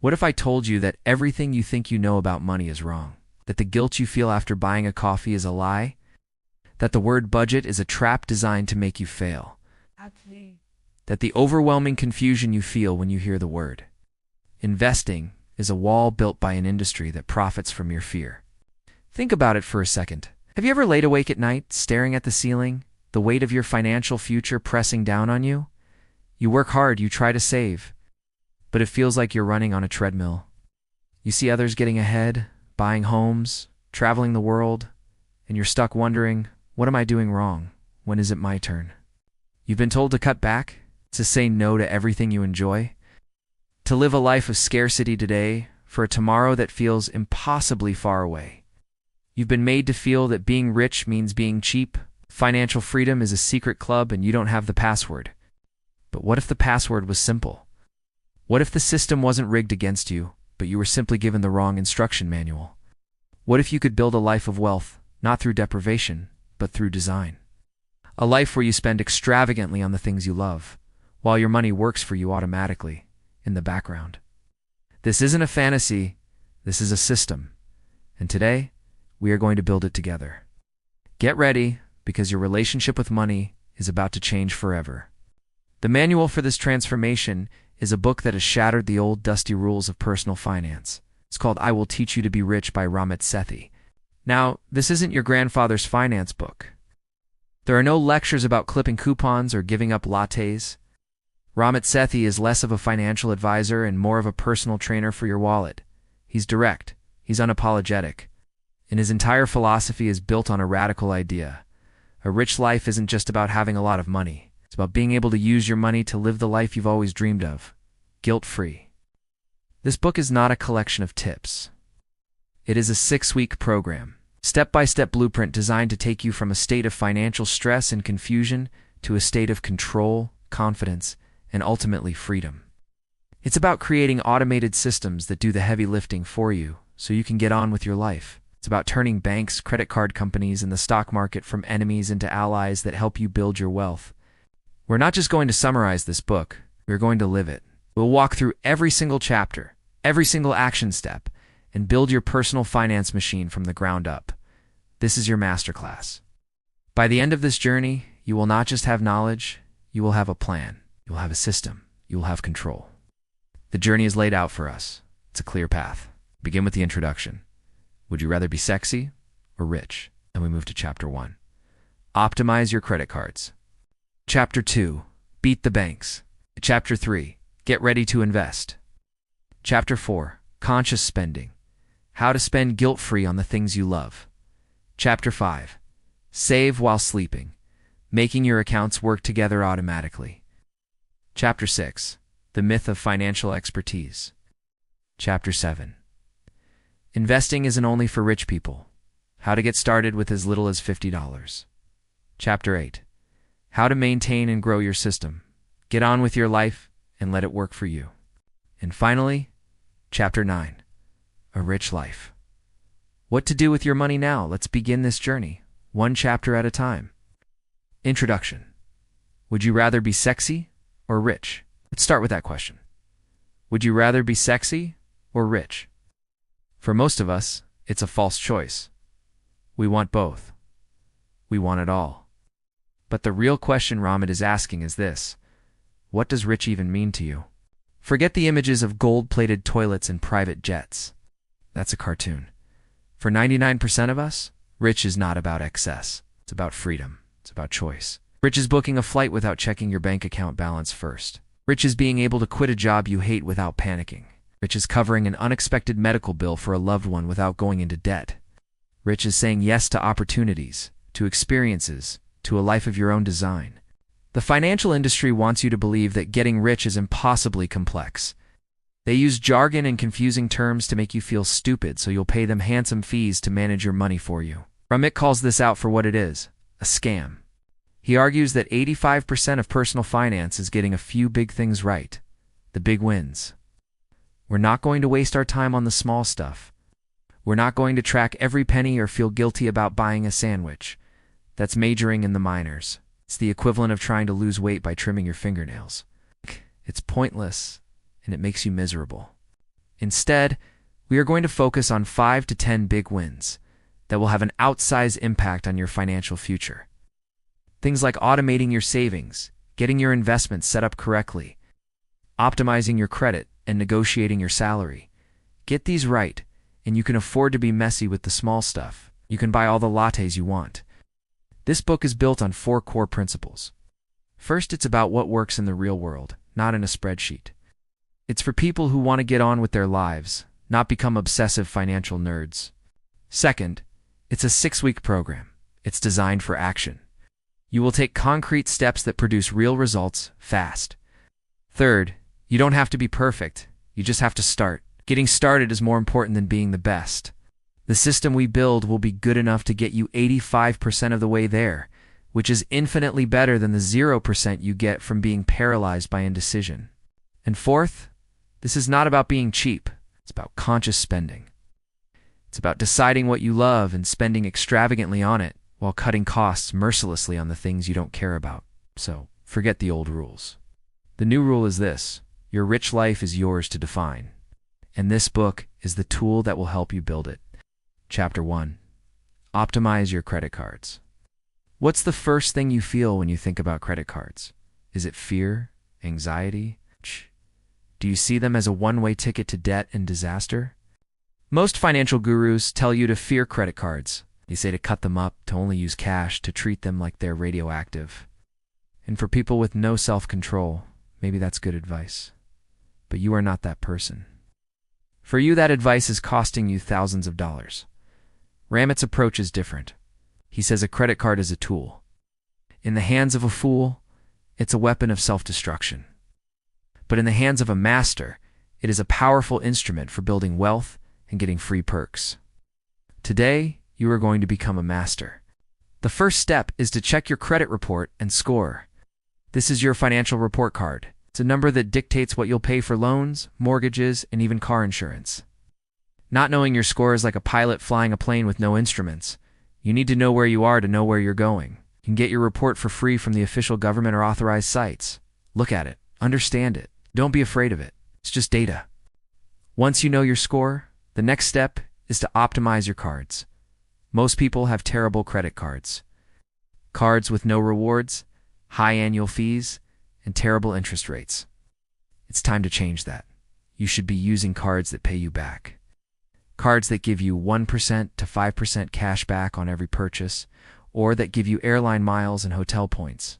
What if I told you that everything you think you know about money is wrong? That the guilt you feel after buying a coffee is a lie? That the word budget is a trap designed to make you fail? That the overwhelming confusion you feel when you hear the word investing is a wall built by an industry that profits from your fear? Think about it for a second. Have you ever laid awake at night, staring at the ceiling, the weight of your financial future pressing down on you? You work hard, you try to save, but it feels like you're running on a treadmill. You see others getting ahead, buying homes, traveling the world, and you're stuck wondering, what am I doing wrong? When is it my turn? You've been told to cut back, to say no to everything you enjoy, to live a life of scarcity today for a tomorrow that feels impossibly far away. You've been made to feel that being rich means being cheap, financial freedom is a secret club and you don't have the password. But what if the password was simple? What if the system wasn't rigged against you, but you were simply given the wrong instruction manual? What if you could build a life of wealth, not through deprivation, but through design? A life where you spend extravagantly on the things you love, while your money works for you automatically, in the background. This isn't a fantasy, this is a system. And today, we are going to build it together. Get ready, because your relationship with money is about to change forever. The manual for this transformation is a book that has shattered the old dusty rules of personal finance. It's called I Will Teach You to Be Rich by Ramit Sethi. Now, this isn't your grandfather's finance book. There are no lectures about clipping coupons or giving up lattes. Ramit Sethi is less of a financial advisor and more of a personal trainer for your wallet. He's direct, he's unapologetic, and his entire philosophy is built on a radical idea. A rich life isn't just about having a lot of money. It's about being able to use your money to live the life you've always dreamed of, guilt-free. This book is not a collection of tips. It is a 6-week program, step-by-step blueprint designed to take you from a state of financial stress and confusion to a state of control, confidence, and ultimately freedom. It's about creating automated systems that do the heavy lifting for you so you can get on with your life. It's about turning banks, credit card companies, and the stock market from enemies into allies that help you build your wealth. We're not just going to summarize this book, we're going to live it. We'll walk through every single chapter, every single action step, and build your personal finance machine from the ground up. This is your masterclass. By the end of this journey, you will not just have knowledge, you will have a plan, you will have a system, you will have control. The journey is laid out for us. It's a clear path. Begin with the introduction. Would you rather be sexy or rich? And we move to Chapter 1. Optimize your credit cards. Chapter 2. Beat the banks. Chapter 3. Get ready to invest. Chapter 4. Conscious spending. How to spend guilt-free on the things you love. Chapter 5. Save while sleeping. Making your accounts work together automatically. Chapter 6. The myth of financial expertise. Chapter 7. Investing isn't only for rich people. How to get started with as little as $50. Chapter 8. How to maintain and grow your system. Get on with your life and let it work for you. And finally, Chapter 9. A rich life. What to do with your money now? Let's begin this journey, one chapter at a time. Introduction. Would you rather be sexy or rich? Let's start with that question. Would you rather be sexy or rich? For most of us, it's a false choice. We want both. We want it all. But the real question Ramit is asking is this: what does rich even mean to you? Forget the images of gold-plated toilets and private jets. That's a cartoon. For 99% of us, rich is not about excess. It's about freedom. It's about choice. Rich is booking a flight without checking your bank account balance first. Rich is being able to quit a job you hate without panicking. Rich is covering an unexpected medical bill for a loved one without going into debt. Rich is saying yes to opportunities, to experiences, to a life of your own design. The financial industry wants you to believe that getting rich is impossibly complex. They use jargon and confusing terms to make you feel stupid, so you'll pay them handsome fees to manage your money for you. Ramit calls this out for what it is: a scam. He argues that 85% of personal finance is getting a few big things right, the big wins. We're not going to waste our time on the small stuff. We're not going to track every penny or feel guilty about buying a sandwich. That's majoring in the minors. It's the equivalent of trying to lose weight by trimming your fingernails. It's pointless, and it makes you miserable. Instead, we are going to focus on 5 to 10 big wins that will have an outsized impact on your financial future. Things like automating your savings, getting your investments set up correctly, optimizing your credit, and negotiating your salary. Get these right, and you can afford to be messy with the small stuff. You can buy all the lattes you want. This book is built on 4 core principles. First, it's about what works in the real world, not in a spreadsheet. It's for people who want to get on with their lives, not become obsessive financial nerds. Second, it's a 6-week program. It's designed for action. You will take concrete steps that produce real results fast. Third, you don't have to be perfect. You just have to start. Getting started is more important than being the best. The system we build will be good enough to get you 85% of the way there, which is infinitely better than the 0% you get from being paralyzed by indecision. And fourth, this is not about being cheap. It's about conscious spending. It's about deciding what you love and spending extravagantly on it while cutting costs mercilessly on the things you don't care about. So, forget the old rules. The new rule is this: your rich life is yours to define. And this book is the tool that will help you build it. Chapter 1. Optimize your credit cards. What's the first thing you feel when you think about credit cards? Is it fear? Anxiety? Do you see them as a one-way ticket to debt and disaster? Most financial gurus tell you to fear credit cards. They say to cut them up, to only use cash, to treat them like they're radioactive. And for people with no self-control, maybe that's good advice. But you are not that person. For you, that advice is costing you thousands of dollars. Ramit's approach is different. He says a credit card is a tool. In the hands of a fool, it's a weapon of self-destruction. But in the hands of a master, it is a powerful instrument for building wealth and getting free perks. Today, you are going to become a master. The first step is to check your credit report and score. This is your financial report card. It's a number that dictates what you'll pay for loans, mortgages, and even car insurance. Not knowing your score is like a pilot flying a plane with no instruments. You need to know where you are to know where you're going. You can get your report for free from the official government or authorized sites. Look at it. Understand it. Don't be afraid of it. It's just data. Once you know your score, the next step is to optimize your cards. Most people have terrible credit cards. Cards with no rewards, high annual fees, and terrible interest rates. It's time to change that. You should be using cards that pay you back. Cards that give you 1% to 5% cash back on every purchase, or that give you airline miles and hotel points.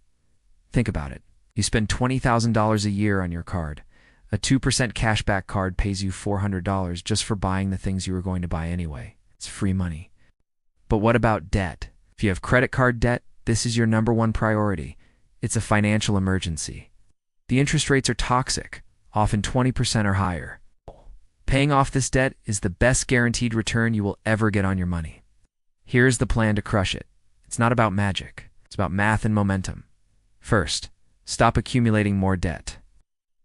Think about it. You spend $20,000 a year on your card. A 2% cashback card pays you $400 just for buying the things you were going to buy anyway. It's free money. But what about debt? If you have credit card debt, this is your number one priority. It's a financial emergency. The interest rates are toxic, often 20% or higher. Paying off this debt is the best guaranteed return you will ever get on your money. Here's the plan to crush it. It's not about magic. It's about math and momentum. First, stop accumulating more debt.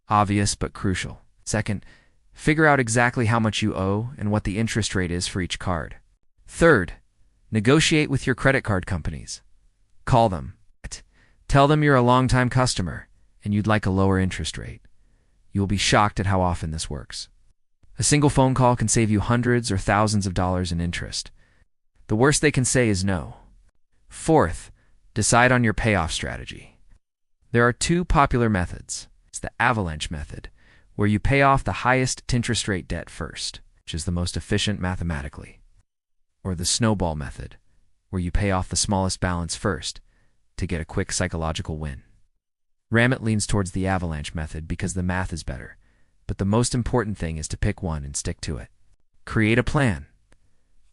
Obvious but crucial. Second, figure out exactly how much you owe and what the interest rate is for each card. Third, negotiate with your credit card companies. Call them. Tell them you're a long-time customer and you'd like a lower interest rate. You will be shocked at how often this works. A single phone call can save you hundreds or thousands of dollars in interest. The worst they can say is no. Fourth, decide on your payoff strategy. There are 2 popular methods. It's the avalanche method, where you pay off the highest interest rate debt first, which is the most efficient mathematically. Or the snowball method, where you pay off the smallest balance first to get a quick psychological win. Ramit leans towards the avalanche method because the math is better, but the most important thing is to pick one and stick to it. Create a plan.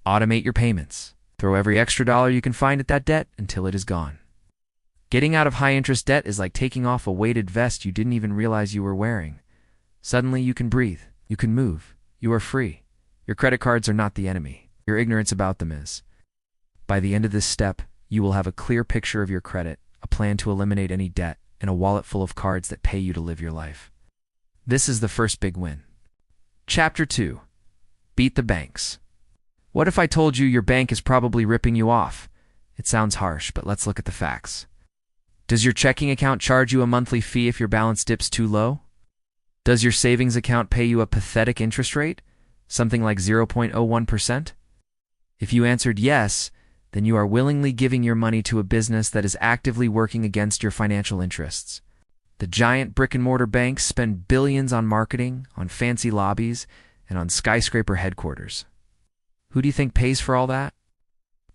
Automate your payments. Throw every extra dollar you can find at that debt until it is gone. Getting out of high-interest debt is like taking off a weighted vest you didn't even realize you were wearing. Suddenly you can breathe. You can move. You are free. Your credit cards are not the enemy. Your ignorance about them is. By the end of this step, you will have a clear picture of your credit, a plan to eliminate any debt, and a wallet full of cards that pay you to live your life. This is the first big win. Chapter 2. Beat the banks. What if I told you your bank is probably ripping you off? It sounds harsh, but let's look at the facts. Does your checking account charge you a monthly fee if your balance dips too low? Does your savings account pay you a pathetic interest rate? Something like 0.01%? If you answered yes, then you are willingly giving your money to a business that is actively working against your financial interests. The giant brick-and-mortar banks spend billions on marketing, on fancy lobbies, and on skyscraper headquarters. Who do you think pays for all that?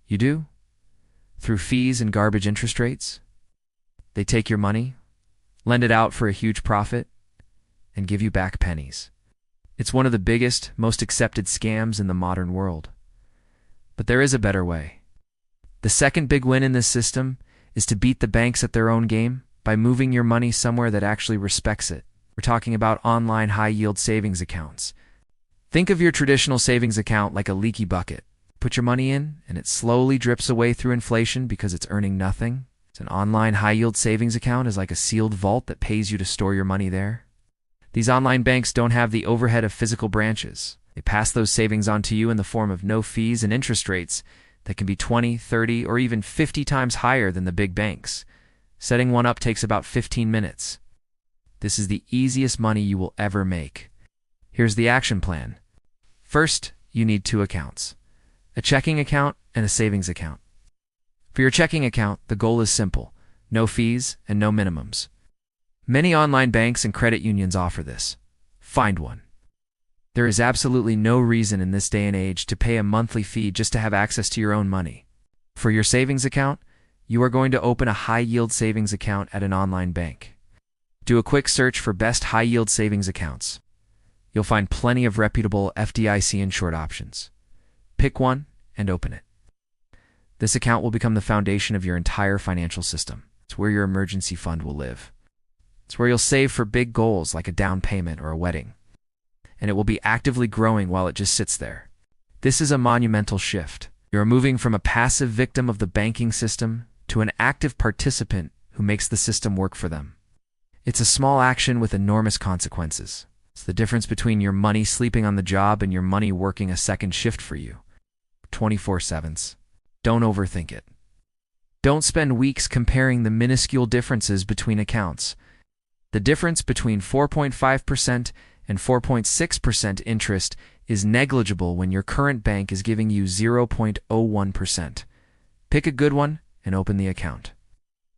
You do? Through fees and garbage interest rates? They take your money, lend it out for a huge profit, and give you back pennies. It's one of the biggest, most accepted scams in the modern world. But there is a better way. The second big win in this system is to beat the banks at their own game by moving your money somewhere that actually respects it. We're talking about online high-yield savings accounts. Think of your traditional savings account like a leaky bucket. Put your money in, and it slowly drips away through inflation because it's earning nothing. An online high-yield savings account is like a sealed vault that pays you to store your money there. These online banks don't have the overhead of physical branches. They pass those savings on to you in the form of no fees and interest rates that can be 20, 30, or even 50 times higher than the big banks. Setting one up takes about 15 minutes. This is the easiest money you will ever make. Here's the action plan. First, you need two accounts: a checking account and a savings account. For your checking account, the goal is simple: no fees and no minimums. Many online banks and credit unions offer this. Find one. There is absolutely no reason in this day and age to pay a monthly fee just to have access to your own money. For your savings account, you are going to open a high-yield savings account at an online bank. Do a quick search for best high-yield savings accounts. You'll find plenty of reputable FDIC-insured options. Pick one and open it. This account will become the foundation of your entire financial system. It's where your emergency fund will live. It's where you'll save for big goals like a down payment or a wedding. And it will be actively growing while it just sits there. This is a monumental shift. You're moving from a passive victim of the banking system to an active participant who makes the system work for them. It's a small action with enormous consequences. It's the difference between your money sleeping on the job and your money working a second shift for you. 24/7. Don't overthink it. Don't spend weeks comparing the minuscule differences between accounts. The difference between 4.5% and 4.6% interest is negligible when your current bank is giving you 0.01%. Pick a good one and open the account.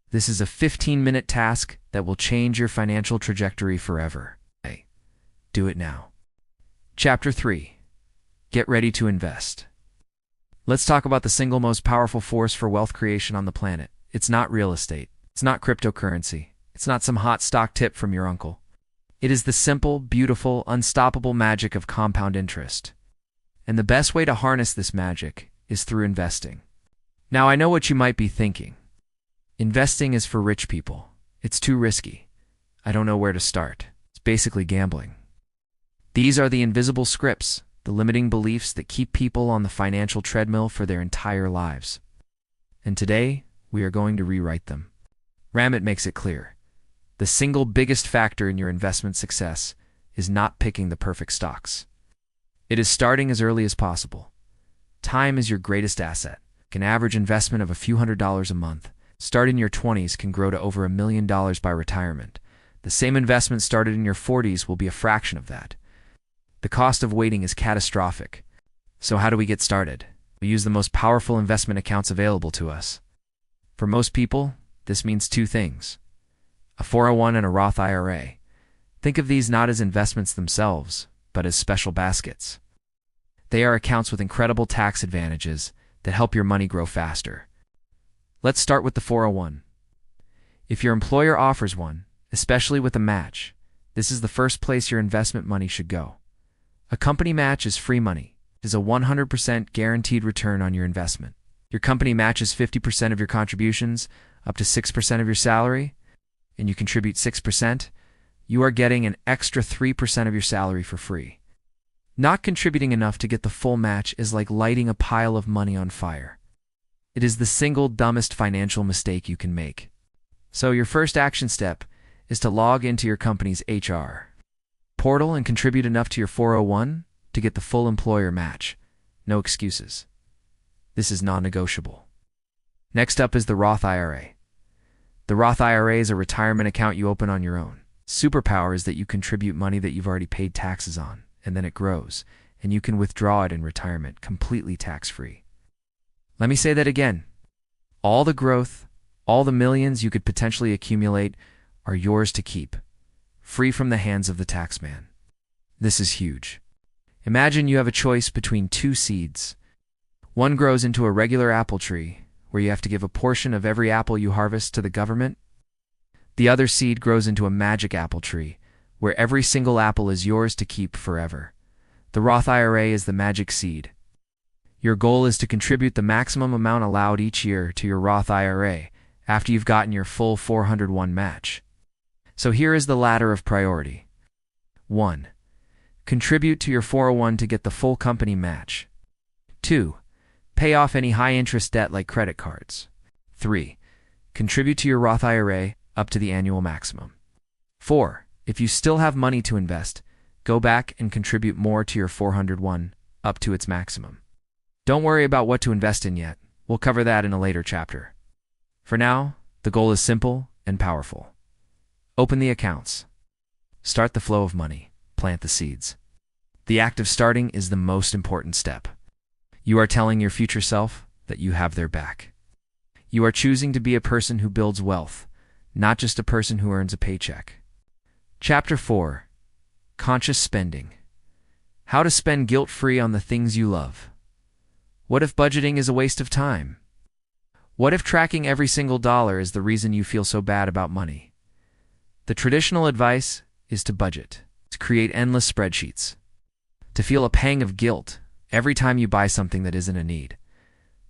This is a 15-minute task that will change your financial trajectory forever. Hey, do it now. Chapter 3. Get ready to invest. Let's talk about the single most powerful force for wealth creation on the planet. It's not real estate. It's not cryptocurrency. It's not some hot stock tip from your uncle. It is the simple, beautiful, unstoppable magic of compound interest. And the best way to harness this magic is through investing. Now, I know what you might be thinking. Investing is for rich people. It's too risky. I don't know where to start. It's basically gambling. These are the invisible scripts, the limiting beliefs that keep people on the financial treadmill for their entire lives. And today, we are going to rewrite them. Ramit makes it clear. The single biggest factor in your investment success is not picking the perfect stocks. It is starting as early as possible. Time is your greatest asset. An average investment of a few $100s a month, start in your 20s, can grow to over $1 million by retirement. The same investment started in your 40s will be a fraction of that. The cost of waiting is catastrophic. So how do we get started? We use the most powerful investment accounts available to us. For most people, this means two things: a 401 and a Roth IRA. Think of these not as investments themselves, but as special baskets. They are accounts with incredible tax advantages that help your money grow faster. Let's start with the 401. If your employer offers one, especially with a match, this is the first place your investment money should go. A company match is free money. It is a 100% guaranteed return on your investment. Your company matches 50% of your contributions, up to 6% of your salary, and you contribute 6%, you are getting an extra 3% of your salary for free. Not contributing enough to get the full match is like lighting a pile of money on fire. It is the single dumbest financial mistake you can make. So your first action step is to log into your company's HR portal and contribute enough to your 401 to get the full employer match. No excuses. This is non-negotiable. Next up is the Roth IRA. The Roth IRA is a retirement account you open on your own. Superpower is that you contribute money that you've already paid taxes on, and then it grows, and you can withdraw it in retirement completely tax-free. Let me say that again. All the growth, all the millions you could potentially accumulate are yours to keep, free from the hands of the taxman. This is huge. Imagine you have a choice between two seeds. One grows into a regular apple tree, where you have to give a portion of every apple you harvest to the government. The other seed grows into a magic apple tree, where every single apple is yours to keep forever. The Roth IRA is the magic seed. Your goal is to contribute the maximum amount allowed each year to your Roth IRA after you've gotten your full 401 match. So here is the ladder of priority. 1. Contribute to your 401 to get the full company match. 2. Pay off any high-interest debt like credit cards. 3. Contribute to your Roth IRA up to the annual maximum. 4. If you still have money to invest, go back and contribute more to your 401 up to its maximum. Don't worry about what to invest in yet. We'll cover that in a later chapter. For now, the goal is simple and powerful. Open the accounts. Start the flow of money. Plant the seeds. The act of starting is the most important step. You are telling your future self that you have their back. You are choosing to be a person who builds wealth, not just a person who earns a paycheck. Chapter 4. Conscious Spending. How to spend guilt-free on the things you love. What if budgeting is a waste of time? What if tracking every single dollar is the reason you feel so bad about money? The traditional advice is to budget, to create endless spreadsheets, to feel a pang of guilt every time you buy something that isn't a need.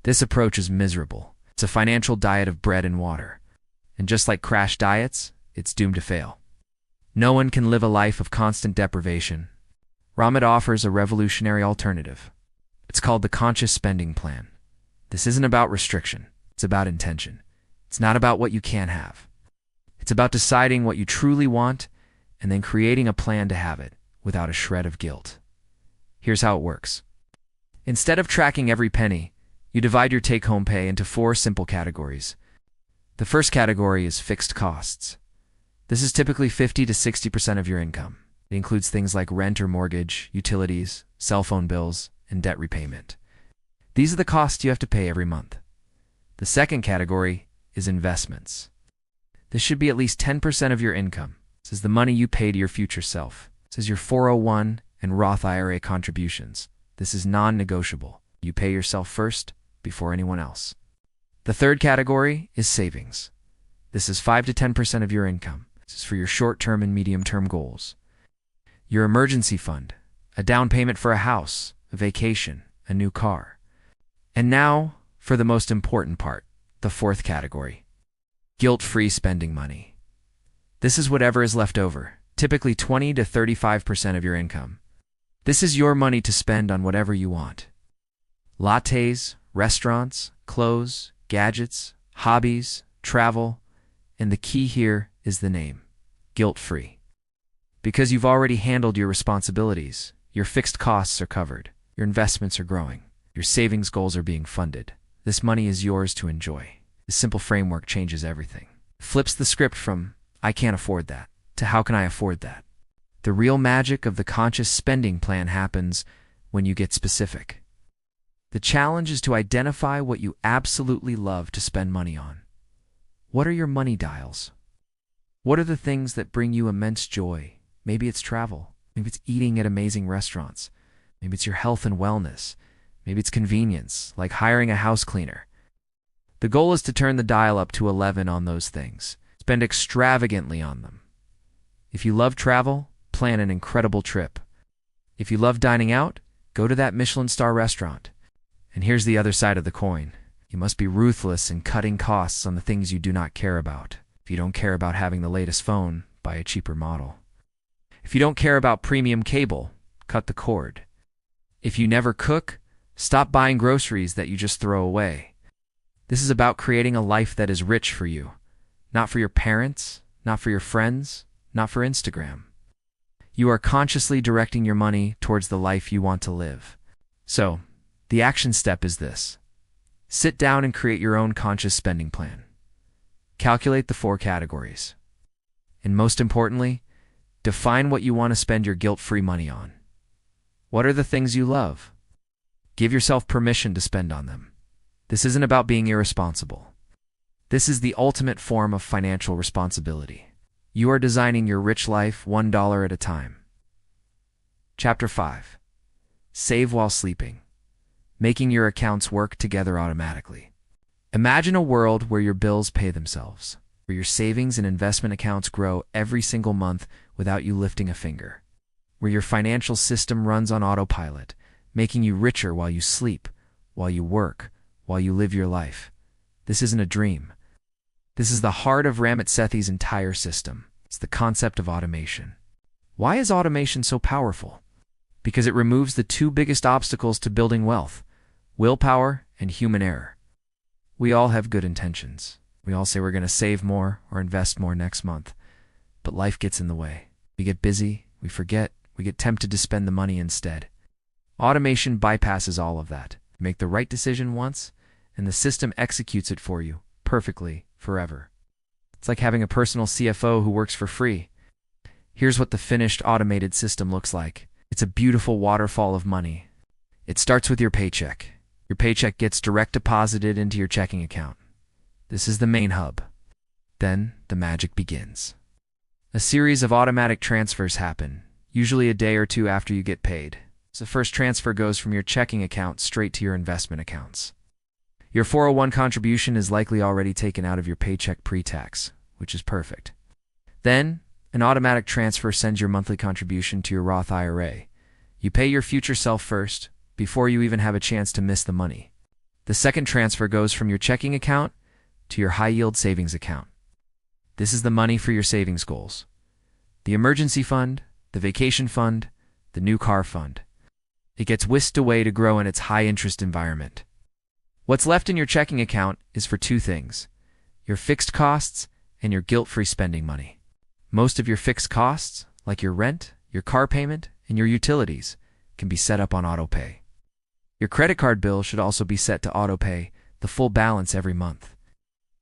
This approach is miserable. It's a financial diet of bread and water. And just like crash diets, it's doomed to fail. No one can live a life of constant deprivation. Ramit offers a revolutionary alternative. It's called the Conscious Spending Plan. This isn't about restriction. It's about intention. It's not about what you can't have. It's about deciding what you truly want and then creating a plan to have it without a shred of guilt. Here's how it works. Instead of tracking every penny, you divide your take-home pay into 4 simple categories. The first category is fixed costs. This is typically 50 to 60% of your income. It includes things like rent or mortgage, utilities, cell phone bills, and debt repayment. These are the costs you have to pay every month. The second category is investments. This should be at least 10% of your income. This is the money you pay to your future self. This is your 401 and Roth IRA contributions. This is non-negotiable. You pay yourself first before anyone else. The third category is savings. This is 5 to 10% of your income. This is for your short-term and medium-term goals. Your emergency fund, a down payment for a house, a vacation, a new car. And now, for the most important part, the fourth category. Guilt-free spending money. This is whatever is left over, typically 20 to 35% of your income. This is your money to spend on whatever you want. Lattes, restaurants, clothes, gadgets, hobbies, travel, and the key here is the name, guilt-free. Because you've already handled your responsibilities, your fixed costs are covered, your investments are growing, your savings goals are being funded. This money is yours to enjoy. This simple framework changes everything. Flips the script from, I can't afford that, to how can I afford that? The real magic of the conscious spending plan happens when you get specific. The challenge is to identify what you absolutely love to spend money on. What are your money dials? What are the things that bring you immense joy? Maybe it's travel. Maybe it's eating at amazing restaurants. Maybe it's your health and wellness. Maybe it's convenience, like hiring a house cleaner. The goal is to turn the dial up to 11 on those things. Spend extravagantly on them. If you love travel, plan an incredible trip. If you love dining out, go to that Michelin star restaurant. And here's the other side of the coin. You must be ruthless in cutting costs on the things you do not care about. If you don't care about having the latest phone, buy a cheaper model. If you don't care about premium cable, cut the cord. If you never cook, stop buying groceries that you just throw away. This is about creating a life that is rich for you, not for your parents, not for your friends, not for Instagram. You are consciously directing your money towards the life you want to live. So, the action step is this. Sit down and create your own conscious spending plan. Calculate the 4 categories. And most importantly, define what you want to spend your guilt-free money on. What are the things you love? Give yourself permission to spend on them. This isn't about being irresponsible. This is the ultimate form of financial responsibility. You are designing your rich life $1 at a time. Chapter 5. Save while sleeping. Making your accounts work together automatically. Imagine a world where your bills pay themselves, where your savings and investment accounts grow every single month without you lifting a finger, where your financial system runs on autopilot, making you richer while you sleep, while you work, while you live your life. This isn't a dream. This is the heart of Ramit Sethi's entire system. It's the concept of automation. Why is automation so powerful? Because it removes the two biggest obstacles to building wealth: willpower and human error. We all have good intentions. We all say we're going to save more or invest more next month. But life gets in the way. We get busy, we forget, we get tempted to spend the money instead. Automation bypasses all of that. You make the right decision once, and the system executes it for you, perfectly, forever. It's like having a personal CFO who works for free. Here's what the finished automated system looks like. It's a beautiful waterfall of money. It starts with your paycheck. Your paycheck gets direct deposited into your checking account. This is the main hub. Then the magic begins. A series of automatic transfers happen, usually a day or two after you get paid. So the first transfer goes from your checking account straight to your investment accounts. Your 401 contribution is likely already taken out of your paycheck pre-tax, which is perfect. Then, an automatic transfer sends your monthly contribution to your Roth IRA. You pay your future self first, before you even have a chance to miss the money. The second transfer goes from your checking account to your high-yield savings account. This is the money for your savings goals: the emergency fund, the vacation fund, the new car fund. It gets whisked away to grow in its high-interest environment. What's left in your checking account is for two things: your fixed costs and your guilt-free spending money. Most of your fixed costs, like your rent, your car payment, and your utilities, can be set up on autopay. Your credit card bill should also be set to autopay the full balance every month.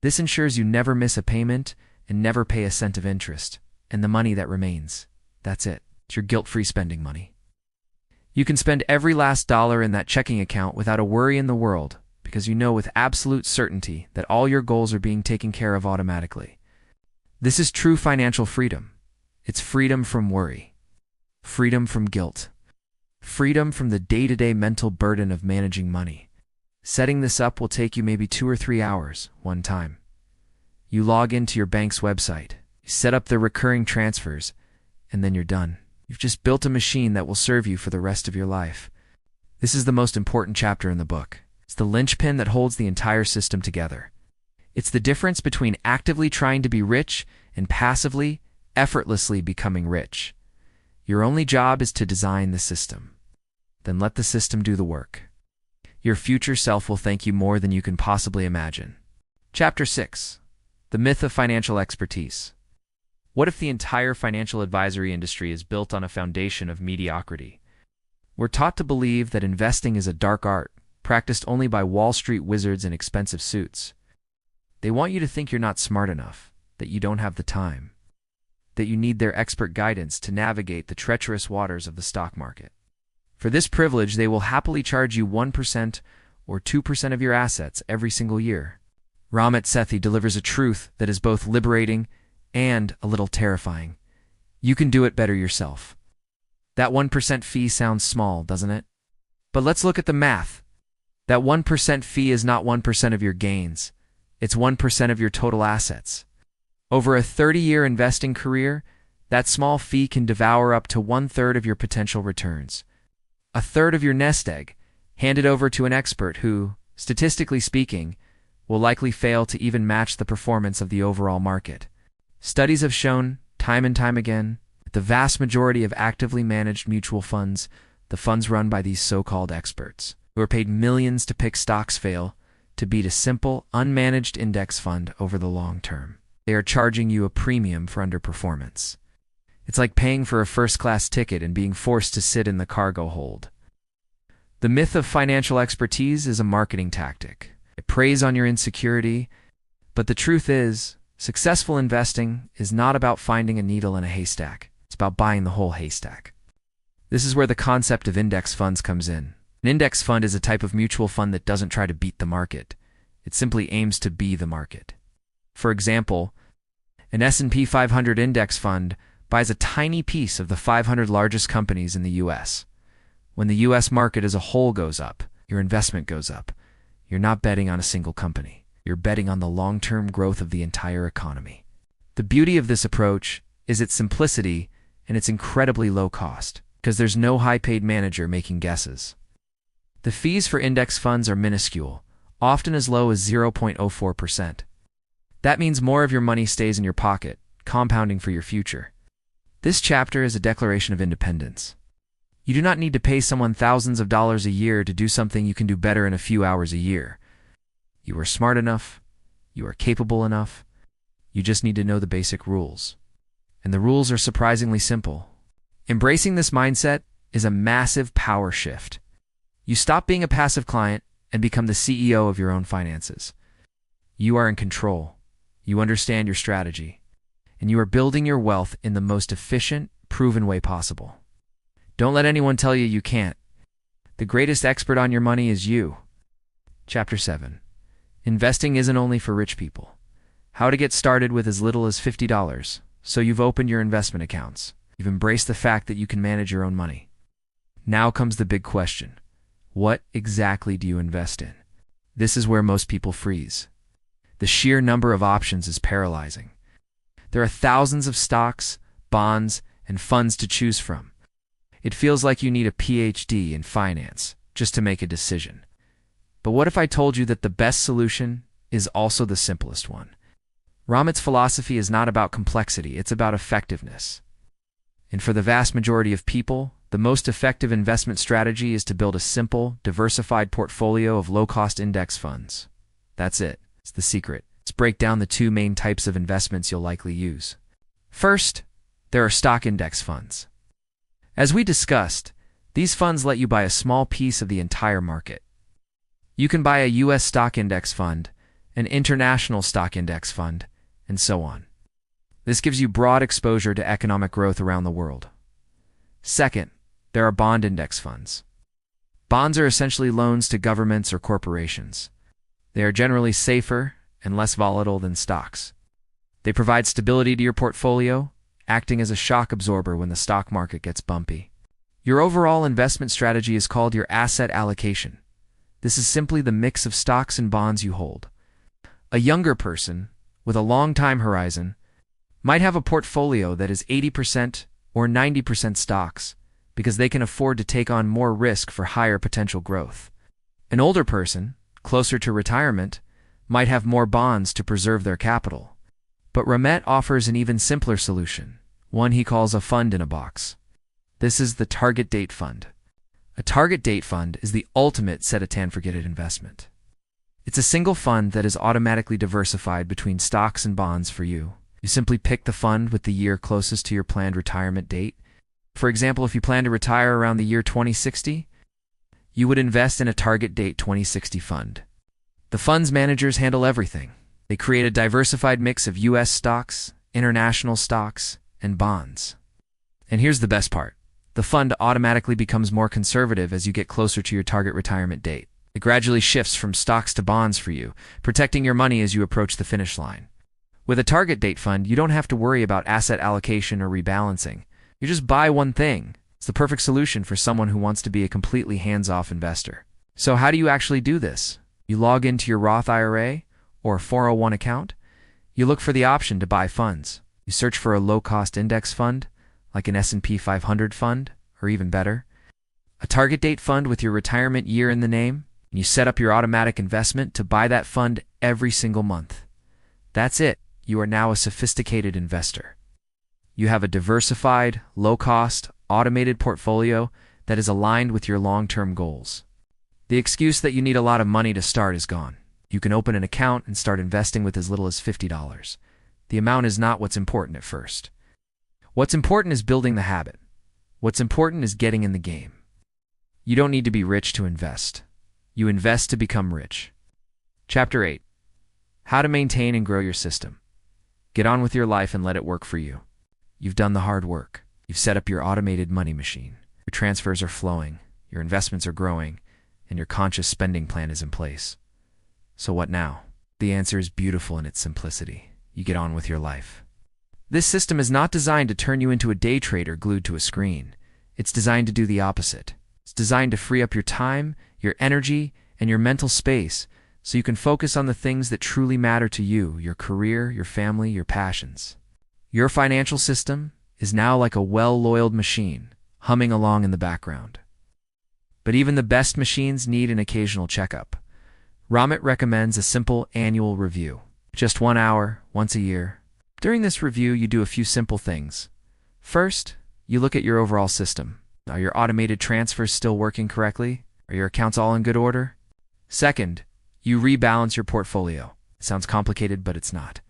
This ensures you never miss a payment and never pay a cent of interest, and the money that remains, that's it. It's your guilt-free spending money. You can spend every last dollar in that checking account without a worry in the world, because you know with absolute certainty that all your goals are being taken care of automatically. This is true financial freedom. It's freedom from worry, freedom from guilt, freedom from the day-to-day mental burden of managing money. Setting this up will take you maybe 2 or 3 hours, one time. You log into your bank's website, you set up the recurring transfers, and then you're done. You've just built a machine that will serve you for the rest of your life. This is the most important chapter in the book. It's the linchpin that holds the entire system together. It's the difference between actively trying to be rich and passively, effortlessly becoming rich. Your only job is to design the system. Then let the system do the work. Your future self will thank you more than you can possibly imagine. Chapter 6. The Myth of Financial Expertise. What if the entire financial advisory industry is built on a foundation of mediocrity? We're taught to believe that investing is a dark art, practiced only by Wall Street wizards in expensive suits. They want you to think you're not smart enough, that you don't have the time, that you need their expert guidance to navigate the treacherous waters of the stock market. For this privilege, they will happily charge you 1% or 2% of your assets every single year. Ramit Sethi delivers a truth that is both liberating and a little terrifying. You can do it better yourself. That 1% fee sounds small, doesn't it? But let's look at the math. That 1% fee is not 1% of your gains. It's 1% of your total assets. Over a 30-year investing career, that small fee can devour up to 1/3 of your potential returns. A third of your nest egg, handed over to an expert who, statistically speaking, will likely fail to even match the performance of the overall market. Studies have shown, time and time again, that the vast majority of actively managed mutual funds, the funds run by these so-called experts, who are paid millions to pick stocks, fail to beat a simple, unmanaged index fund over the long term. They are charging you a premium for underperformance. It's like paying for a first-class ticket and being forced to sit in the cargo hold. The myth of financial expertise is a marketing tactic. It preys on your insecurity, but the truth is, Successful investing is not about finding a needle in a haystack. It's about buying the whole haystack. This is where the concept of index funds comes in. An index fund is a type of mutual fund that doesn't try to beat the market. It simply aims to be the market. For example, an S&P 500 index fund buys a tiny piece of the 500 largest companies in the U.S. When the U.S. market as a whole goes up, your investment goes up. You're not betting on a single company. You're betting on the long-term growth of the entire economy. The beauty of this approach is its simplicity and its incredibly low cost, because there's no high-paid manager making guesses. The fees for index funds are minuscule, often as low as 0.04%. That means more of your money stays in your pocket, compounding for your future. This chapter is a declaration of independence. You do not need to pay someone thousands of dollars a year to do something you can do better in a few hours a year. You are smart enough. You are capable enough. You just need to know the basic rules. And the rules are surprisingly simple. Embracing this mindset is a massive power shift. You stop being a passive client and become the CEO of your own finances. You are in control. You understand your strategy. And you are building your wealth in the most efficient, proven way possible. Don't let anyone tell you you can't. The greatest expert on your money is you. Chapter 7. Investing isn't only for rich people. How to get started with as little as $50. So you've opened your investment accounts. You've embraced the fact that you can manage your own money. Now comes the big question. What exactly do you invest in? This is where most people freeze. The sheer number of options is paralyzing. There are thousands of stocks, bonds, and funds to choose from. It feels like you need a PhD in finance just to make a decision. But what if I told you that the best solution is also the simplest one? Ramit's philosophy is not about complexity, it's about effectiveness. And for the vast majority of people, the most effective investment strategy is to build a simple, diversified portfolio of low-cost index funds. That's it. It's the secret. Let's break down the two main types of investments you'll likely use. First, there are stock index funds. As we discussed, these funds let you buy a small piece of the entire market. You can buy a U.S. stock index fund, an international stock index fund, and so on. This gives you broad exposure to economic growth around the world. Second, there are bond index funds. Bonds are essentially loans to governments or corporations. They are generally safer and less volatile than stocks. They provide stability to your portfolio, acting as a shock absorber when the stock market gets bumpy. Your overall investment strategy is called your asset allocation. This is simply the mix of stocks and bonds you hold. A younger person, with a long time horizon, might have a portfolio that is 80% or 90% stocks because they can afford to take on more risk for higher potential growth. An older person, closer to retirement, might have more bonds to preserve their capital. But Ramit offers an even simpler solution, one he calls a fund in a box. This is the target date fund. A target date fund is the ultimate set-it-and-forget-it investment. It's a single fund that is automatically diversified between stocks and bonds for you. You simply pick the fund with the year closest to your planned retirement date. For example, if you plan to retire around the year 2060, you would invest in a target date 2060 fund. The fund's managers handle everything. They create a diversified mix of U.S. stocks, international stocks, and bonds. And here's the best part. The fund automatically becomes more conservative as you get closer to your target retirement date. It gradually shifts from stocks to bonds for you, protecting your money as you approach the finish line. With a target date fund, you don't have to worry about asset allocation or rebalancing. You just buy one thing. It's the perfect solution for someone who wants to be a completely hands-off investor. So how do you actually do this? You log into your Roth IRA or 401 account. You look for the option to buy funds. You search for a low-cost index fund, like an S&P 500 fund, or even better, a target date fund with your retirement year in the name, and you set up your automatic investment to buy that fund every single month. That's it. You are now a sophisticated investor. You have a diversified, low-cost, automated portfolio that is aligned with your long-term goals. The excuse that you need a lot of money to start is gone. You can open an account and start investing with as little as $50. The amount is not what's important at first. What's important is building the habit. What's important is getting in the game. You don't need to be rich to invest. You invest to become rich. Chapter 8. How to maintain and grow your system. Get on with your life and let it work for you. You've done the hard work. You've set up your automated money machine. Your transfers are flowing, your investments are growing, and your conscious spending plan is in place. So what now? The answer is beautiful in its simplicity. You get on with your life. This system is not designed to turn you into a day trader glued to a screen. It's designed to do the opposite. It's designed to free up your time, your energy, and your mental space so you can focus on the things that truly matter to you, your career, your family, your passions. Your financial system is now like a well-oiled machine, humming along in the background. But even the best machines need an occasional checkup. Ramit recommends a simple annual review. Just 1 hour, once a year. During this review, you do a few simple things. First, you look at your overall system. Are your automated transfers still working correctly? Are your accounts all in good order? Second, you rebalance your portfolio. It sounds complicated, but it's not.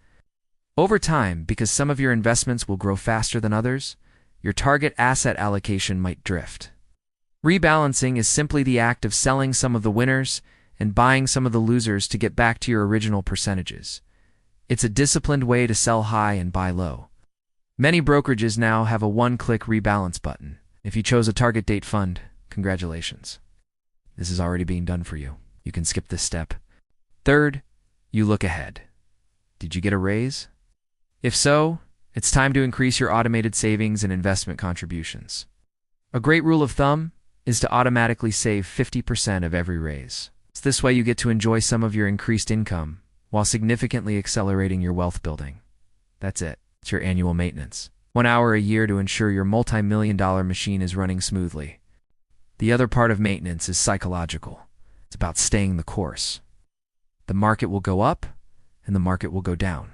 Over time, because some of your investments will grow faster than others, your target asset allocation might drift. Rebalancing is simply the act of selling some of the winners and buying some of the losers to get back to your original percentages. It's a disciplined way to sell high and buy low. Many brokerages now have a one-click rebalance button. If you chose a target date fund, congratulations. This is already being done for you. You can skip this step. Third, you look ahead. Did you get a raise? If so, it's time to increase your automated savings and investment contributions. A great rule of thumb is to automatically save 50% of every raise. So this way you get to enjoy some of your increased income while significantly accelerating your wealth building. That's it. It's your annual maintenance. 1 hour a year to ensure your multi-million-dollar machine is running smoothly. The other part of maintenance is psychological. It's about staying the course. The market will go up and the market will go down.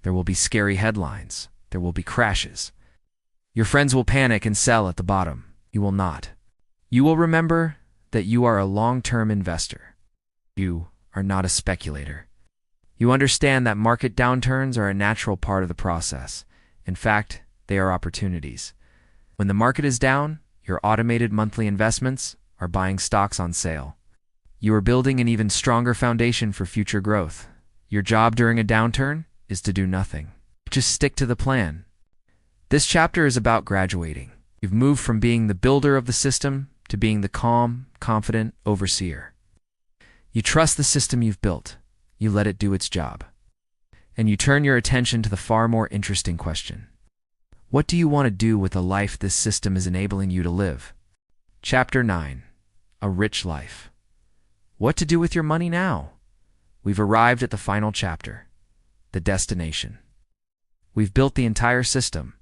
There will be scary headlines. There will be crashes. Your friends will panic and sell at the bottom. You will not. You will remember that you are a long-term investor. You are not a speculator. You understand that market downturns are a natural part of the process. In fact, they are opportunities. When the market is down, your automated monthly investments are buying stocks on sale. You are building an even stronger foundation for future growth. Your job during a downturn is to do nothing. Just stick to the plan. This chapter is about graduating. You've moved from being the builder of the system to being the calm, confident overseer. You trust the system you've built. You let it do its job. And you turn your attention to the far more interesting question. What do you want to do with the life this system is enabling you to live? Chapter 9. A Rich Life. What to do with your money now? We've arrived at the final chapter. The destination. We've built the entire system.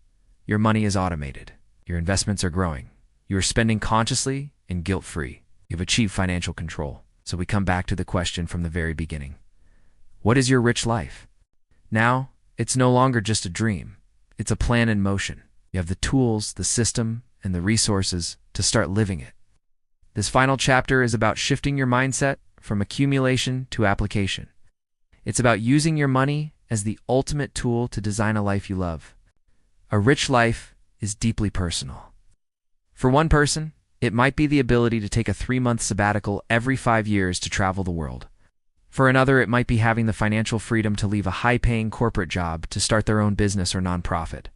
Your money is automated. Your investments are growing. You are spending consciously and guilt-free. You've achieved financial control. So we come back to the question from the very beginning. What is your rich life? Now, it's no longer just a dream. It's a plan in motion. You have the tools, the system, and the resources to start living it. This final chapter is about shifting your mindset from accumulation to application. It's about using your money as the ultimate tool to design a life you love. A rich life is deeply personal. For one person, it might be the ability to take a 3-month sabbatical every 5 years to travel the world. For another, it might be having the financial freedom to leave a high-paying corporate job to start their own business or nonprofit.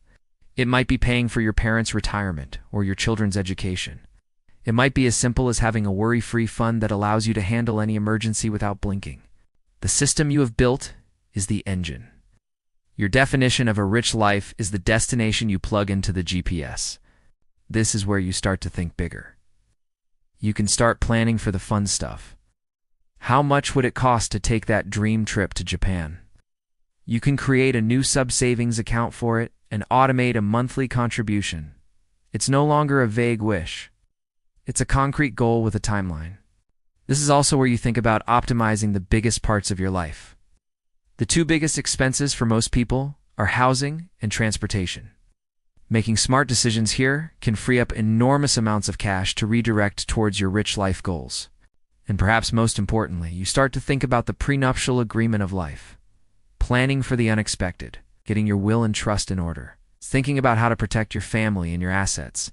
It might be paying for your parents' retirement or your children's education. It might be as simple as having a worry-free fund that allows you to handle any emergency without blinking. The system you have built is the engine. Your definition of a rich life is the destination you plug into the GPS. This is where you start to think bigger. You can start planning for the fun stuff. How much would it cost to take that dream trip to Japan? You can create a new sub-savings account for it and automate a monthly contribution. It's no longer a vague wish. It's a concrete goal with a timeline. This is also where you think about optimizing the biggest parts of your life. The 2 biggest expenses for most people are housing and transportation. Making smart decisions here can free up enormous amounts of cash to redirect towards your rich life goals. And perhaps most importantly, you start to think about the prenuptial agreement of life. Planning for the unexpected, getting your will and trust in order, thinking about how to protect your family and your assets.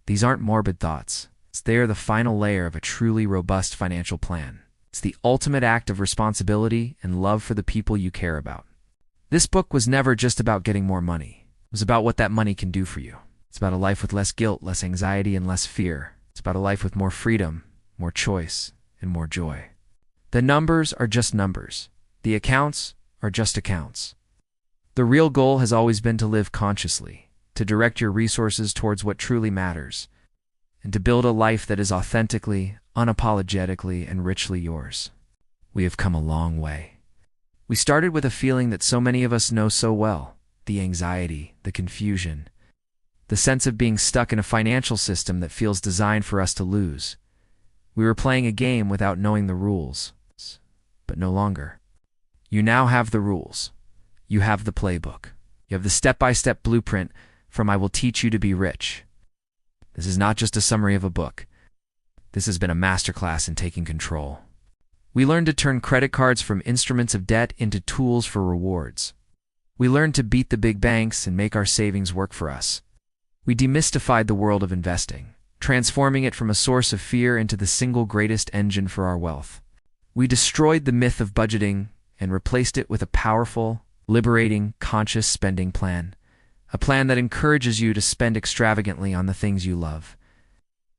These aren't morbid thoughts. They are the final layer of a truly robust financial plan. It's the ultimate act of responsibility and love for the people you care about. This book was never just about getting more money. It was about what that money can do for you. It's about a life with less guilt, less anxiety, and less fear. It's about a life with more freedom, more choice, and more joy. The numbers are just numbers. The accounts are just accounts. The real goal has always been to live consciously, to direct your resources towards what truly matters, and to build a life that is authentically, unapologetically, and richly yours. We have come a long way. We started with a feeling that so many of us know so well: the anxiety, the confusion, the sense of being stuck in a financial system that feels designed for us to lose. We were playing a game without knowing the rules, but no longer. You now have the rules. You have the playbook. You have the step-by-step blueprint from I Will Teach You to Be Rich. This is not just a summary of a book. This has been a masterclass in taking control. We learned to turn credit cards from instruments of debt into tools for rewards. We learned to beat the big banks and make our savings work for us. We demystified the world of investing, transforming it from a source of fear into the single greatest engine for our wealth. We destroyed the myth of budgeting and replaced it with a powerful, liberating, conscious spending plan. A plan that encourages you to spend extravagantly on the things you love.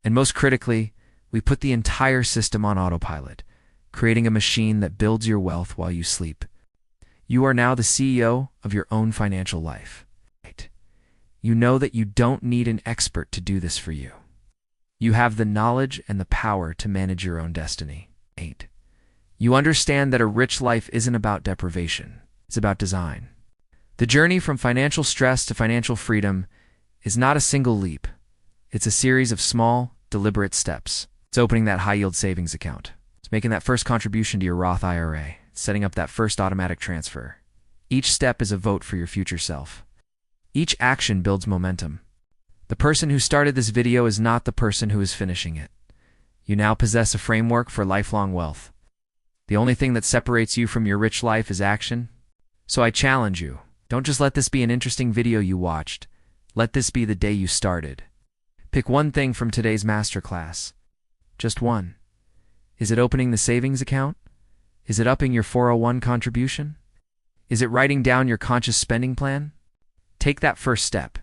And most critically, we put the entire system on autopilot, creating a machine that builds your wealth while you sleep. You are now the CEO of your own financial life. You know that you don't need an expert to do this for you. You have the knowledge and the power to manage your own destiny. 8. You understand that a rich life isn't about deprivation. It's about design. The journey from financial stress to financial freedom is not a single leap. It's a series of small, deliberate steps. It's opening that high-yield savings account. It's making that first contribution to your Roth IRA. It's setting up that first automatic transfer. Each step is a vote for your future self. Each action builds momentum. The person who started this video is not the person who is finishing it. You now possess a framework for lifelong wealth. The only thing that separates you from your rich life is action. So I challenge you, don't just let this be an interesting video you watched. Let this be the day you started. Pick one thing from today's masterclass. Just one. Is it opening the savings account? Is it upping your 401 contribution? Is it writing down your conscious spending plan? Take that first step.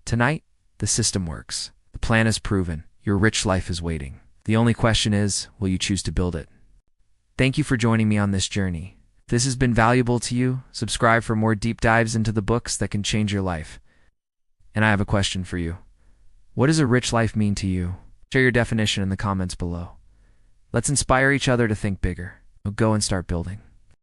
Tonight, the system works. The plan is proven. Your rich life is waiting. The only question is, will you choose to build it? Thank you for joining me on this journey. If this has been valuable to you, subscribe for more deep dives into the books that can change your life. And I have a question for you. What does a rich life mean to you? Share your definition in the comments below. Let's inspire each other to think bigger. Go and start building.